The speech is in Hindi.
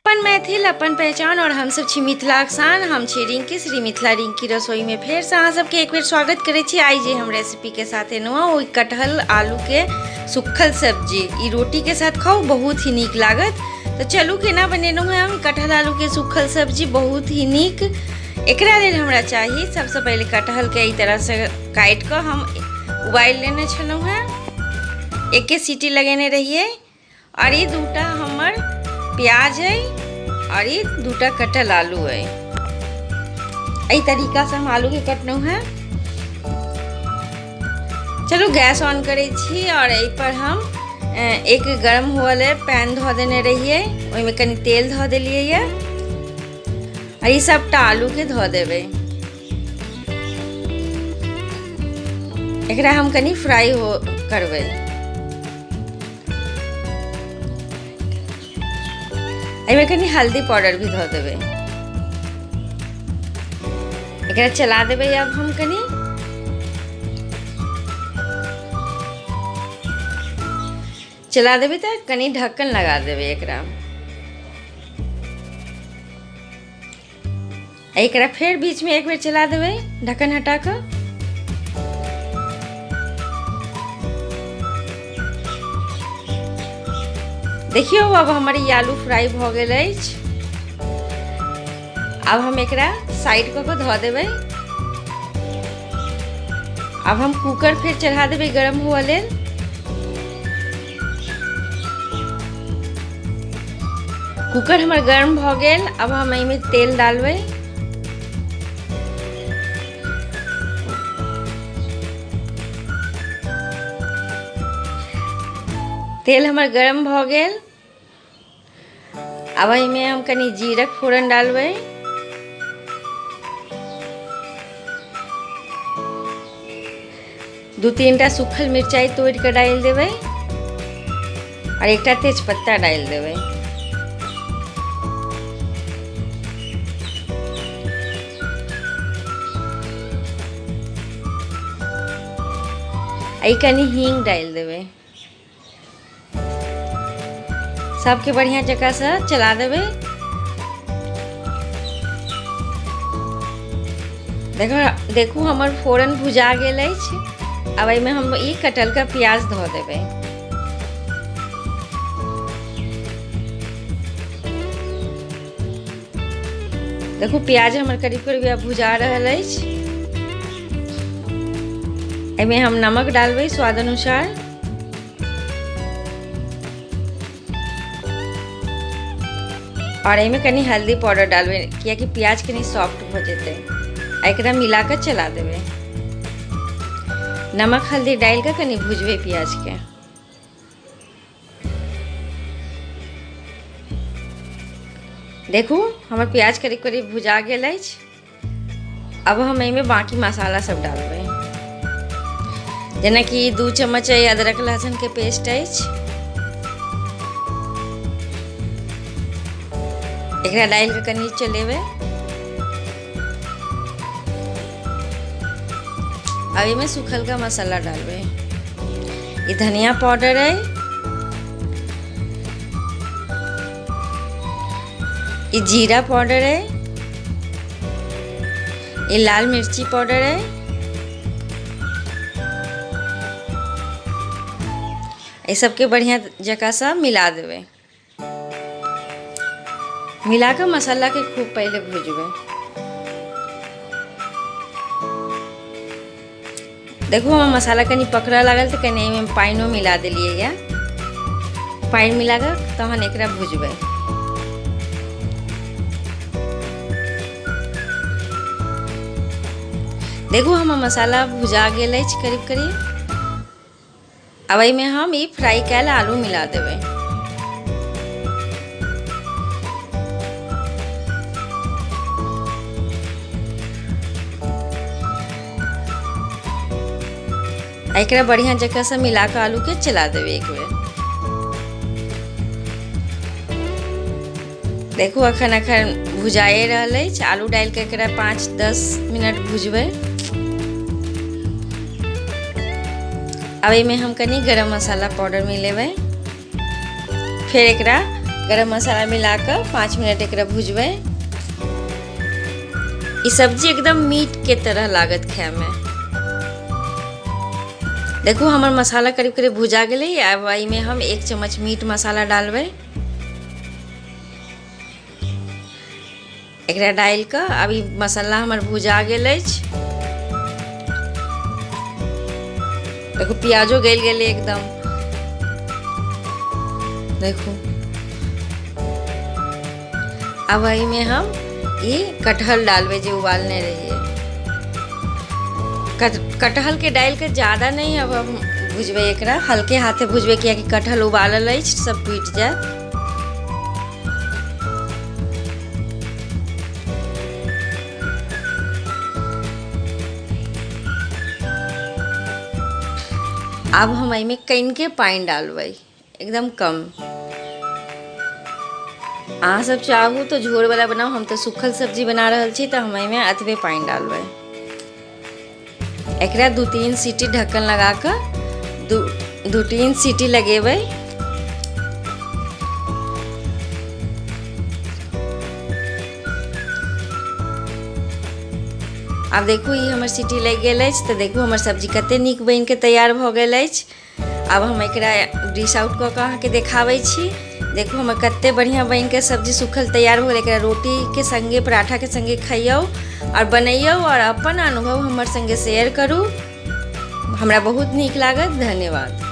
अपन मैथिल अपन पहचान और हम सब छी मिथिलाक शान। हम छी रिंकी, श्री मिथिला रिंकी रसोई में फेर से अहाँ सबके एक बेर स्वागत करे छी। आई जे हम रेसिपी के साथ एनुआ ओ कटहल आलू के सुखल सब्जी ई रोटी के साथ खाओ बहुत ही नीक लागत। तो चलू केना बनेलहुँ है हम कटहल आलू के सुखल सब्जी बहुत ही नीक। एकरा लेल हमरा चाहिए सबसे पहले कटहल के ई तरह से काट कर हम उबाल लेने छलहुँ है, एक सीटी लगेने रहिए। और ये दूटा हमर प्याज है और ये दूटा कटहल आलू है। यही तरीका से हम आलू के कटनौ है। चलो गैस ऑन करे छी और यही पर हम एक गरम होले पैन धो देने रहिए, ओहिमे कनी तेल धो देलिए ये और ये सबटा आलू के धो देवे। एकरा हम कनी फ्राई हो करवे। एमे कनी हल्दी पाउडर भी धो देवे। एकरा चला देवे। अब हम कनी चला देवे तो कनी ढक्कन लगा देवे एकरा। एकरा फिर बीच में एक बार चला देवे ढक्कन हटा कर। देखियो अब हमारी आलू फ्राई भ गेल अछि। अब हम एकरा साइड क के धो देवे। अब हम कुकर फिर चढ़ा देवे गरम हुआ लेल। कुकर हमार गर्म भ गेल। अब हम एहिमे तेल डालबे। तेल हमार गर्म भ गेल। अब एहिमे हम कनी जीरक फोरन डालबे। दू तीनटा सूखल मिर्चाई तोड़ के डाल देवे और एकटा तेजपत्ता डाल देवे। कनी हींग डाल देवे। सबके बढ़िया जगह से चला देवे। देखो हमर फोरन भुजा गेल अछि। अब एहिमे हम ई कटहल का प्याज धो देवे। देखो प्याज हमर करीब करीब भुजा रहल अछि। एहिमे हम नमक डालबे स्वाद अनुसार। और एहिमे कनी हल्दी पाउडर डालबे कियाकि प्याज कनी सॉफ्ट हो जेते। एकरा मिलाकर चला देवे। नमक हल्दी डाल कर कनी भुजबे प्याज के। देखू हमर प्याज करीब करीब भुजा गेल अछि। अब हम एहिमे बाकी मसाला सब डालबे, जेना कि 2 चम्मच अदरक लहसुन के पेस्ट अछि। एकरा डाल के कनी चलेवे। अब में सूखल का मसाला डालबे। ये धनिया पाउडर है, ये जीरा पाउडर है, ये लाल मिर्ची पाउडर है। ये सबके बढ़िया जगह से मिला देवे। मिलाकर मसाला के खूब पहले भूजबे। देखो हम मसाला कनी पकड़ा लागल तो कनी में पाइनो मिला दिलिए या पाइन मिलाकर तहन एकरा भूजबे। देखो हम मसाला भुजा गेल अछि करीब करीब। अब एहिमे हम ई फ्राई कैल आलू मिला देवे। एकरा बढ़िया जगह से मिलाकर आलू के चला देवे एक बेर। देखो अखन भुजाए रहल अछि। आलू डाल के एकरा 5-10 मिनट भुजबे। अब एहिमे हम कनी गरम मसाला पाउडर मिलेबै। फिर एकरा गरम मसाला मिलाकर 5 मिनट एकरा भुजबै। ई सब्जी एकदम मीट के तरह लागत खाए में। देखो हमर मसाला करीब करीब भुजा गेलै। अब एहिमे हम 1 चम्मच मीट मसाला डालबै। एकरा डाल कऽ अब ई मसाला हमर भुजा गेल अछि। देखो प्याजो गल गेलै एकदम। देखो अब एहिमे हम ये कटहल डालबे जो उबालने रहिए। कटहल के डाल के ज़्यादा नहीं अब हम भुजबै, एकरा हल्के हाथे भुजबै कियाकि कटहल उबालल अछि, सब टूट जाए। अब हम एहिमे कनि के पानी डालबै, एकदम कम। अहाँ सब चाहू तो झोर वाला बनाओ, हम तो सूखल सब्जी बना रहल छी तो हम एहिमे अतबे पानी डालबै। एकरा 2-3 सीटी ढक्कन लगा कर 2-3 सीटी लगेबै। अब देखो ये हमर सीटी लग गेल अछि, तो देखो हमर सब्जी कते नीक बनि के तैयार भऽ गेल अछि। अब हम एकरा डिश आउट कऽ के अहाँके देखाबै छी। देखो हमर कते बढ़िया बन के सब्जी सूखल तैयार हो गेल। एकरा रोटी के संगे, पराठा के संगे खाइयो और बनैयो और अपन अनुभव हमर संगे शेयर करू। हमरा बहुत नीक लागत। धन्यवाद।